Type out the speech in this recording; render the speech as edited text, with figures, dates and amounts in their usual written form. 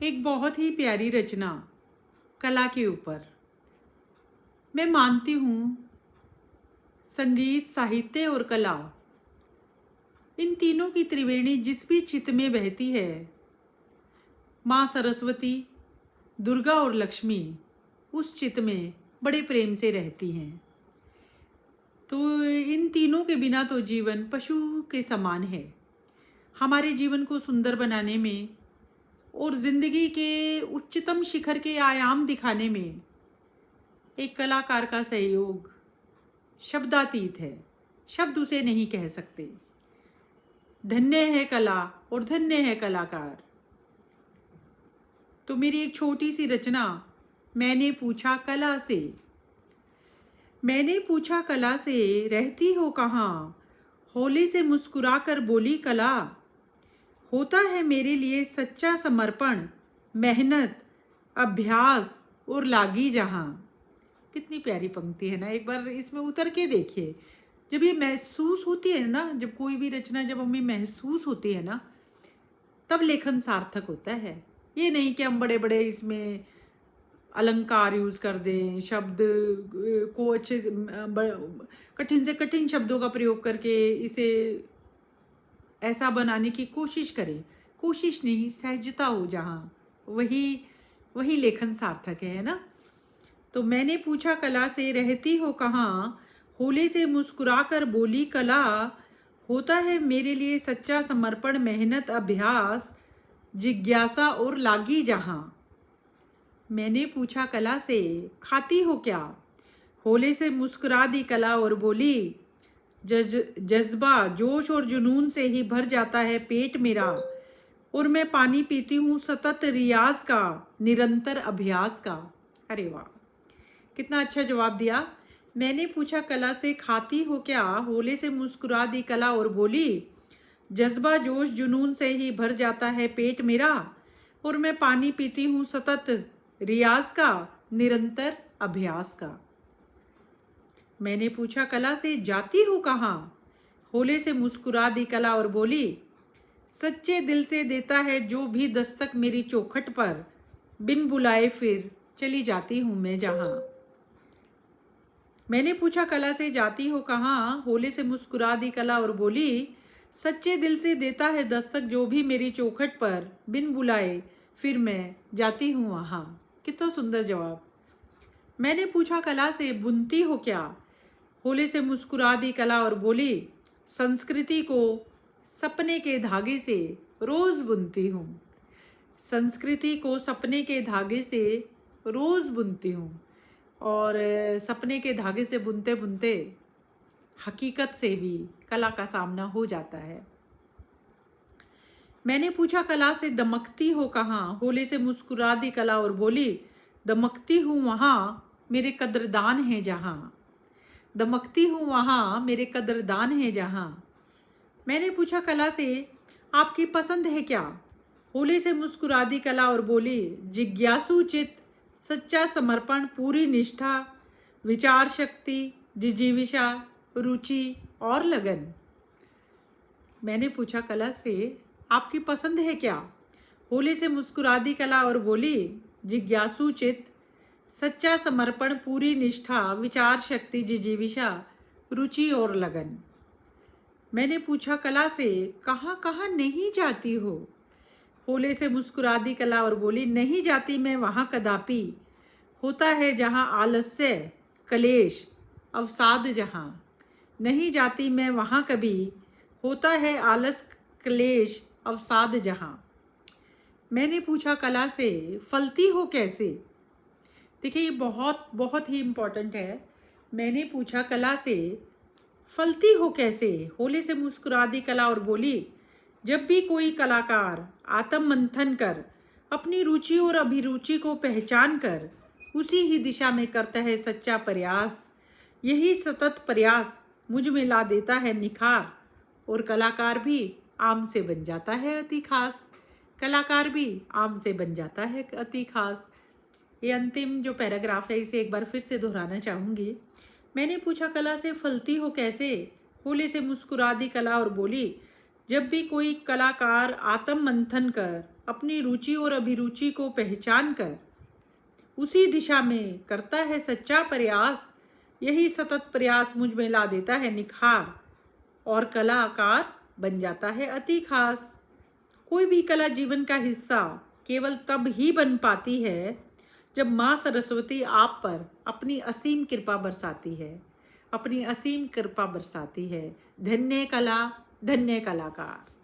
एक बहुत ही प्यारी रचना कला के ऊपर। मैं मानती हूँ संगीत, साहित्य और कला, इन तीनों की त्रिवेणी जिस भी चित्त में बहती है, माँ सरस्वती, दुर्गा और लक्ष्मी उस चित्त में बड़े प्रेम से रहती हैं। तो इन तीनों के बिना तो जीवन पशु के समान है। हमारे जीवन को सुंदर बनाने में और जिंदगी के उच्चतम शिखर के आयाम दिखाने में एक कलाकार का सहयोग शब्दातीत है। शब्द उसे नहीं कह सकते। धन्य है कला और धन्य है कलाकार। तो मेरी एक छोटी सी रचना, मैंने पूछा कला से। मैंने पूछा कला से, रहती हो कहाँ? होली से मुस्कुरा कर बोली कला, होता है मेरे लिए सच्चा समर्पण, मेहनत, अभ्यास और लागी जहाँ। कितनी प्यारी पंक्ति है ना, एक बार इसमें उतर के देखिए। जब ये महसूस होती है ना, जब कोई भी रचना जब हमें महसूस होती है ना, तब लेखन सार्थक होता है। ये नहीं कि हम बड़े बड़े इसमें अलंकार यूज कर दें, शब्द को अच्छे से कठिन से कठिन शब्दों का प्रयोग करके इसे ऐसा बनाने की कोशिश करें। कोशिश नहीं, सहजता हो जहाँ, वही वही लेखन सार्थक है ना। तो मैंने पूछा कला से, रहती हो कहाँ? होली से मुस्कुरा कर बोली कला, होता है मेरे लिए सच्चा समर्पण, मेहनत, अभ्यास, जिज्ञासा और लागी जहाँ। मैंने पूछा कला से, खाती हो क्या? होले से मुस्कुरा दी कला और बोली, जज्बा, जोश और जुनून से ही भर जाता है पेट मेरा, और मैं पानी पीती हूँ सतत रियाज का, निरंतर अभ्यास का। अरे वाह, कितना अच्छा जवाब दिया। मैंने पूछा कला से, खाती हो क्या? होले से मुस्कुरा दी कला और बोली, जज्बा, जोश, जुनून से ही भर जाता है पेट मेरा, और मैं पानी पीती हूँ सतत रियाज का, निरंतर अभ्यास का। मैंने पूछा कला से, जाती हो कहाँ? होले से मुस्कुरा दी कला और बोली, सच्चे दिल से देता है जो भी दस्तक मेरी चौखट पर, बिन बुलाए फिर चली जाती हूँ मैं जहाँ। मैंने पूछा कला से, जाती हो कहाँ? होले से मुस्कुरा दी कला और बोली, सच्चे दिल से देता है दस्तक जो भी मेरी चौखट पर, बिन बुलाए फिर मैं जाती हूँ वहाँ। कितना सुंदर जवाब। मैंने पूछा कला से, बुनती हो क्या? होले से मुस्कुरा दी कला और बोली, संस्कृति को सपने के धागे से रोज बुनती हूँ। संस्कृति को सपने के धागे से रोज बुनती हूँ। और सपने के धागे से बुनते बुनते हकीकत से भी कला का सामना हो जाता है। मैंने पूछा कला से, दमकती हो कहाँ? होले से मुस्कुरा दी कला और बोली, दमकती हूँ वहाँ मेरे कदरदान है जहाँ। दमकती हूँ वहाँ मेरे कदरदान है जहाँ। मैंने पूछा कला से, आपकी पसंद है क्या? होले से मुस्कुरा दी कला और बोली, जिज्ञासु चित, सच्चा समर्पण, पूरी निष्ठा, विचार शक्ति, जिजीविषा, रुचि और लगन। मैंने पूछा कला से, आपकी पसंद है क्या? होले से मुस्कुरा दी कला और बोली, जिज्ञासु चित, सच्चा समर्पण, पूरी निष्ठा, विचार शक्ति, जिजीविषा, रुचि और लगन। मैंने पूछा कला से, कहाँ कहाँ नहीं जाती हो? होले से मुस्कुरा दी कला और बोली, नहीं जाती मैं वहाँ कदापि, होता है जहाँ आलस्य, कलेश, अवसाद जहाँ। नहीं जाती मैं वहाँ कभी, होता है आलस, क्लेश, अवसाद जहाँ। मैंने पूछा कला से, फलती हो कैसे? देखिए, ये बहुत बहुत ही इम्पोर्टेंट है। मैंने पूछा कला से, फलती हो कैसे? होले से मुस्कुरा दी कला और बोली, जब भी कोई कलाकार आत्म मंथन कर अपनी रुचि और अभिरुचि को पहचान कर उसी ही दिशा में करता है सच्चा प्रयास, यही सतत प्रयास मुझ में ला देता है निखार, और कलाकार भी आम से बन जाता है अति खास। कलाकार भी आम से बन जाता है अति खास। ये अंतिम जो पैराग्राफ है, इसे एक बार फिर से दोहराना चाहूँगी। मैंने पूछा कला से, फलती हो कैसे? होले से मुस्कुरा दी कला और बोली, जब भी कोई कलाकार आत्म मंथन कर अपनी रुचि और अभिरुचि को पहचान कर उसी दिशा में करता है सच्चा प्रयास, यही सतत प्रयास मुझ में ला देता है निखार और कलाकार बन जाता है अति खास। कोई भी कला जीवन का हिस्सा केवल तब ही बन पाती है जब माँ सरस्वती आप पर अपनी असीम कृपा बरसाती है, अपनी असीम कृपा बरसाती है। धन्य कला, धन्य कलाकार।